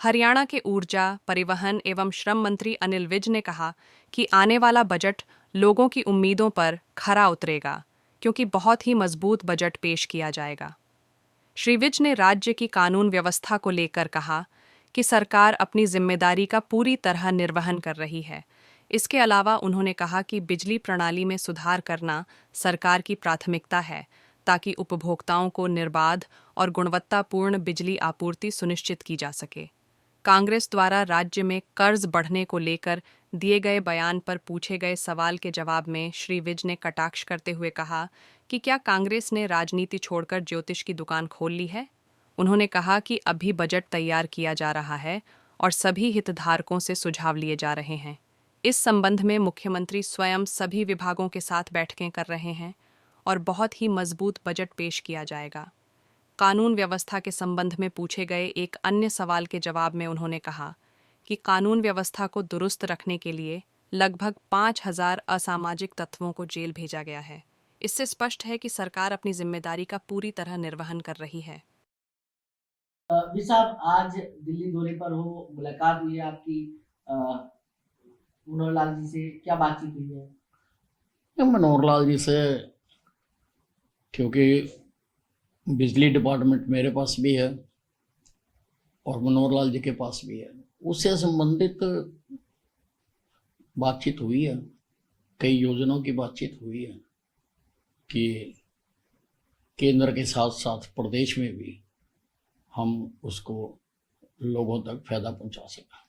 हरियाणा के ऊर्जा, परिवहन एवं श्रम मंत्री अनिल विज ने कहा कि आने वाला बजट लोगों की उम्मीदों पर खरा उतरेगा, क्योंकि बहुत ही मजबूत बजट पेश किया जाएगा। श्री विज ने राज्य की कानून व्यवस्था को लेकर कहा कि सरकार अपनी जिम्मेदारी का पूरी तरह निर्वहन कर रही है। इसके अलावा उन्होंने कहा कि बिजली प्रणाली में सुधार करना सरकार की प्राथमिकता है, ताकि उपभोक्ताओं को निर्बाध और गुणवत्तापूर्ण बिजली आपूर्ति सुनिश्चित की जा सके। कांग्रेस द्वारा राज्य में कर्ज बढ़ने को लेकर दिए गए बयान पर पूछे गए सवाल के जवाब में श्री विज ने कटाक्ष करते हुए कहा कि क्या कांग्रेस ने राजनीति छोड़कर ज्योतिष की दुकान खोल ली है। उन्होंने कहा कि अभी बजट तैयार किया जा रहा है और सभी हितधारकों से सुझाव लिए जा रहे हैं। इस संबंध में मुख्यमंत्री स्वयं सभी विभागों के साथ बैठकें कर रहे हैं और बहुत ही मजबूत बजट पेश किया जाएगा। कानून व्यवस्था के संबंध में पूछे गए एक अन्य सवाल के जवाब में उन्होंने कहा कि कानून व्यवस्था को दुरुस्त रखने के लिए लगभग 5,000 असामाजिक तत्वों को जेल भेजा गया है। इससे स्पष्ट है कि सरकार अपनी जिम्मेदारी का पूरी तरह निर्वहन कर रही है। जी साहब, आज दिल्ली दौरे पर हो, मुलाकात हुई है आपकी मनोहर लाल जी से, क्या बातचीत हुई है? मनोहर लाल जी से, क्योंकि बिजली डिपार्टमेंट मेरे पास भी है और मनोहर लाल जी के पास भी है, उससे संबंधित बातचीत हुई है। कई योजनाओं की बातचीत हुई है कि केंद्र के साथ साथ प्रदेश में भी हम उसको लोगों तक फायदा पहुंचा सकें।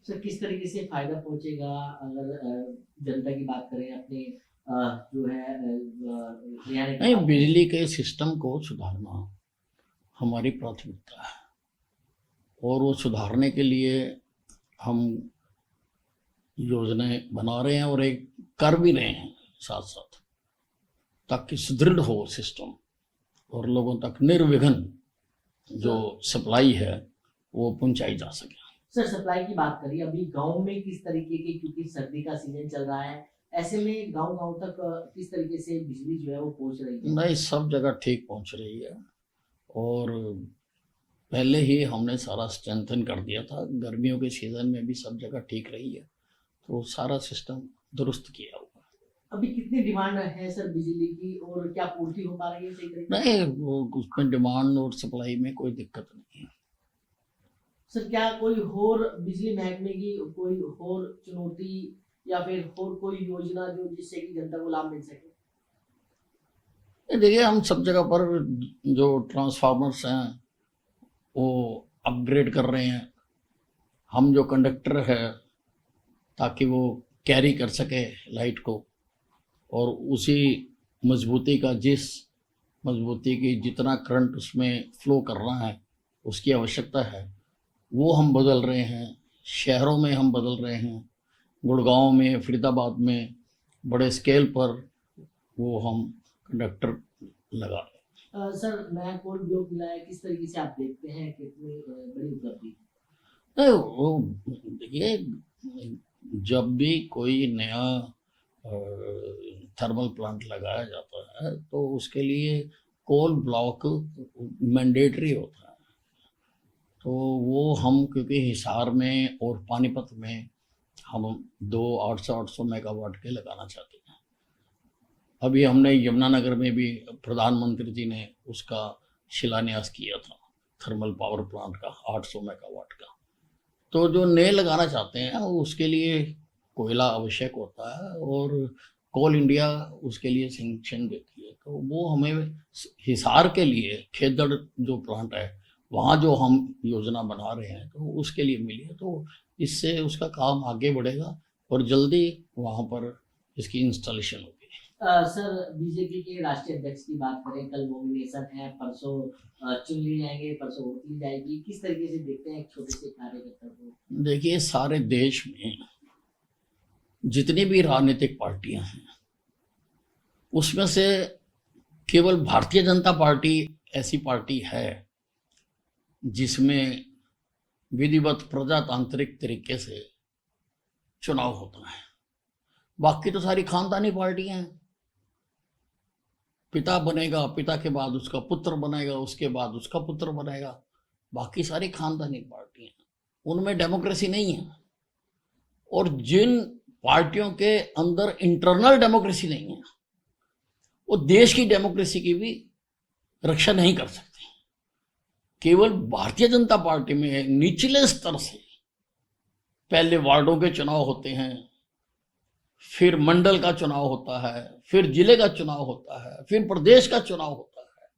सर, किस तरीके से फायदा पहुंचेगा? अगर जनता की बात करें, अपने जो है नहीं, बिजली के सिस्टम को सुधारना हमारी प्राथमिकता है और वो सुधारने के लिए हम योजनाएं बना रहे हैं और एक कर भी रहे हैं साथ साथ, ताकि सुदृढ़ हो सिस्टम और लोगों तक निर्विघ्न जो सप्लाई है वो पहुंचाई जा सके। सर, सप्लाई की बात करिए, अभी गांव में किस तरीके की, क्योंकि सर्दी का सीजन चल रहा है, ऐसे में गांव गांव तक किस तरीके से बिजली जो है वो पहुंच रही है? नहीं, सब जगह ठीक पहुंच रही है और पहले ही हमने सारा स्ट्रेंथन कर दिया था। गर्मियों के सीजन में भी सब जगह ठीक रही है, तो सारा सिस्टम दुरुस्त किया हुआ। अभी कितनी डिमांड है सर बिजली की और क्या पूर्ति हो पा रही है सही तरीके? नहीं, वो उसमें डिमांड और सप्लाई में कोई दिक्कत नहीं है। सर, क्या कोई और बिजली महकमे की कोई और चुनौती या फिर और कोई योजना जो जिससे कि जनता को लाभ मिल सके? देखिए, हम सब जगह पर जो ट्रांसफार्मर्स हैं वो अपग्रेड कर रहे हैं। हम जो कंडक्टर है, ताकि वो कैरी कर सके लाइट को और उसी मजबूती का, जिस मजबूती की जितना करंट उसमें फ्लो करना है उसकी आवश्यकता है, वो हम बदल रहे हैं। शहरों में हम बदल रहे हैं, गुड़गांव में, फरीदाबाद में बड़े स्केल पर वो हम कंडक्टर लगा रहे हैं। सर, नया कोल ब्लॉक मिला है, किस तरीके से आप देखते हैं, कितनी बड़ी उपलब्धि? वो देखिए, जब भी कोई नया थर्मल प्लांट लगाया जाता है तो उसके लिए कोल ब्लॉक मैंडेटरी होता है। तो वो हम, क्योंकि हिसार में और पानीपत में हम 800 मेगावाट के लगाना चाहते हैं। अभी हमने यमुनानगर में भी प्रधानमंत्री जी ने उसका शिलान्यास किया था, थर्मल पावर प्लांट का 800 मेगावाट का। तो जो नए लगाना चाहते हैं उसके लिए कोयला आवश्यक होता है और कोल इंडिया उसके लिए सैंक्शन देती है। तो वो हमें हिसार के लिए खेदड़ जो प्लांट है वहाँ जो हम योजना बना रहे हैं तो उसके लिए मिली है। तो इससे उसका काम आगे बढ़ेगा और जल्दी वहाँ पर इसकी इंस्टॉलेशन होगी। सर, बीजेपी के राष्ट्रीय अध्यक्ष की बात करें, कल नॉमिनेशन है, परसों चुन लिए जाएंगे, परसों वोट ली जाएगी, किस तरीके से देखते हैं एक छोटे से कार्यकर्ता को? देखिए, सारे देश में जितनी भी राजनीतिक पार्टियां हैं उसमें से केवल भारतीय जनता पार्टी ऐसी पार्टी है जिसमें विधिवत प्रजातांत्रिक तरीके से चुनाव होता है। बाकी तो सारी खानदानी पार्टियां हैं। पिता बनेगा, पिता के बाद उसका पुत्र बनेगा, उसके बाद उसका पुत्र बनेगा, बाकी सारी खानदानी पार्टियां, उनमें डेमोक्रेसी नहीं है। और जिन पार्टियों के अंदर इंटरनल डेमोक्रेसी नहीं है, वो देश की डेमोक्रेसी की भी रक्षा नहीं कर सकते। केवल भारतीय जनता पार्टी में निचले स्तर से पहले वार्डों के चुनाव होते हैं, फिर मंडल का चुनाव होता है, फिर जिले का चुनाव होता है, फिर प्रदेश का चुनाव होता है,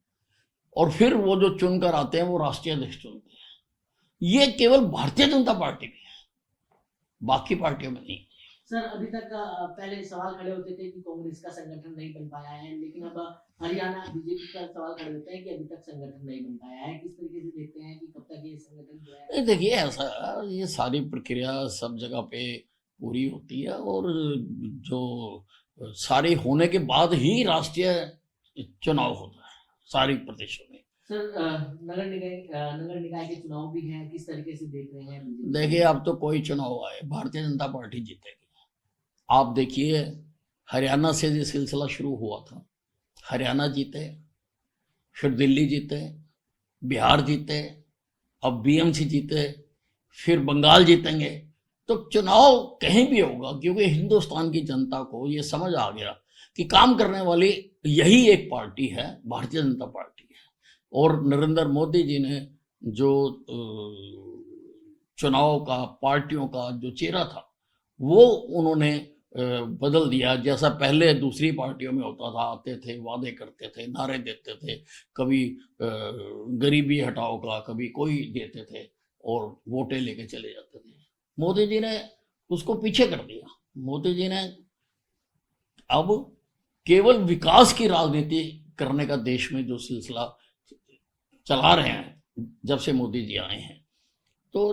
और फिर वो जो चुनकर आते हैं वो राष्ट्रीय अध्यक्ष चुनते हैं। ये केवल भारतीय जनता पार्टी में है, बाकी पार्टियों में नहीं। सर अभी तक पहले सवाल खड़े होते थे कि कांग्रेस का संगठन नहीं बन पाया है, लेकिन अब हरियाणा बीजेपी का सवाल खड़े होते हैं कि अभी तक संगठन नहीं बन पाया है। किस तरीके से देखते हैं कि कब तक ये संगठन जो है? नहीं, देखिए ऐसा, ये सारी प्रक्रिया सब जगह पे पूरी होती है, और जो सारी होने के बाद ही राष्ट्रीय चुनाव होता है सारी प्रदेशों में। सर नगर निकाय के चुनाव भी हैं, किस तरीके से देख रहे हैं बीजेपी? देखिए, अब तो कोई चुनाव आए, भारतीय जनता पार्टी जीतेगी। आप देखिए, हरियाणा से ये सिलसिला शुरू हुआ था, हरियाणा जीते, फिर दिल्ली जीते, बिहार जीते, अब बीएमसी जीते, फिर बंगाल जीतेंगे। तो चुनाव कहीं भी होगा, क्योंकि हिंदुस्तान की जनता को ये समझ आ गया कि काम करने वाली यही एक पार्टी है, भारतीय जनता पार्टी है। और नरेंद्र मोदी जी ने जो चुनाव का, पार्टियों का जो चेहरा था, वो उन्होंने बदल दिया। जैसा पहले दूसरी पार्टियों में होता था, आते थे, वादे करते थे, नारे देते थे, कभी गरीबी हटाओ का, कभी कोई देते थे, और वोटें लेके चले जाते थे। मोदी जी ने उसको पीछे कर दिया। मोदी जी ने अब केवल विकास की राजनीति करने का देश में जो सिलसिला चला रहे हैं जब से मोदी जी आए हैं, तो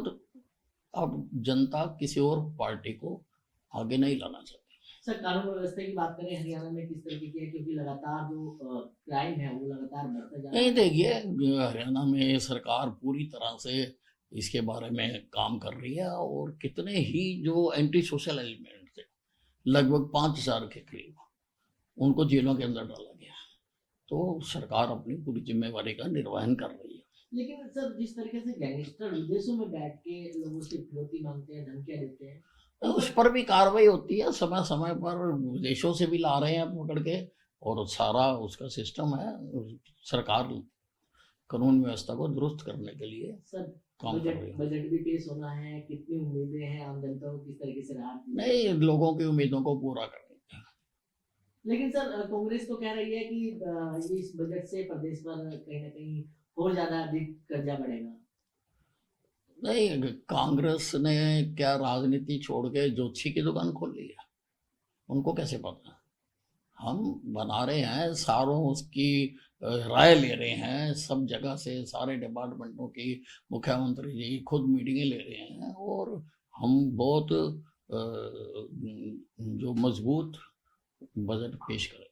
अब जनता किसी और पार्टी को आगे नहीं लाना चाहती। सर कानून व्यवस्था की बात करें हरियाणा में किस तरीके की है, क्योंकि लगातार जो क्राइम है वो लगातार बढ़ता जा रहा है। नहीं, देखिए, हरियाणा में सरकार पूरी तरह से इसके बारे में काम कर रही है, और कितने ही जो एंटी सोशल एलिमेंट थे, लगभग 5000 के करीब, उनको जेलों के अंदर डाला गया। तो सरकार अपनी पूरी जिम्मेवारी का निर्वहन कर रही है। लेकिन सर जिस तरीके से गैंगस्टर विदेशों में बैठ के लोगों से फिरौती मांगते हैं, धमकियां देते हैं, तो उस पर भी कार्रवाई होती है, समय समय पर विदेशों से भी ला रहे हैं पकड़ के, और सारा उसका सिस्टम है। सरकार कानून व्यवस्था को दुरुस्त करने के लिए सर काम कर रही है। बजट भी पेश होना है, कितनी उम्मीदें हैं आम जनता को, किस तरीके से राहत मिलेगी? नहीं, लोगों की उम्मीदों को पूरा करेंगे। लेकिन सर कांग्रेस तो कह रही है कि ये इस बजट से प्रदेश पर कहीं ना कहीं और ज्यादा अधिक कर्जा बढ़ेगा। नहीं, कांग्रेस ने क्या राजनीति छोड़ के ज्योतिषी की दुकान खोल ली है? उनको कैसे पता? हम बना रहे हैं, सारों उसकी राय ले रहे हैं, सब जगह से, सारे डिपार्टमेंटों की मुख्यमंत्री जी खुद मीटिंगें ले रहे हैं, और हम बहुत जो मजबूत बजट पेश करें।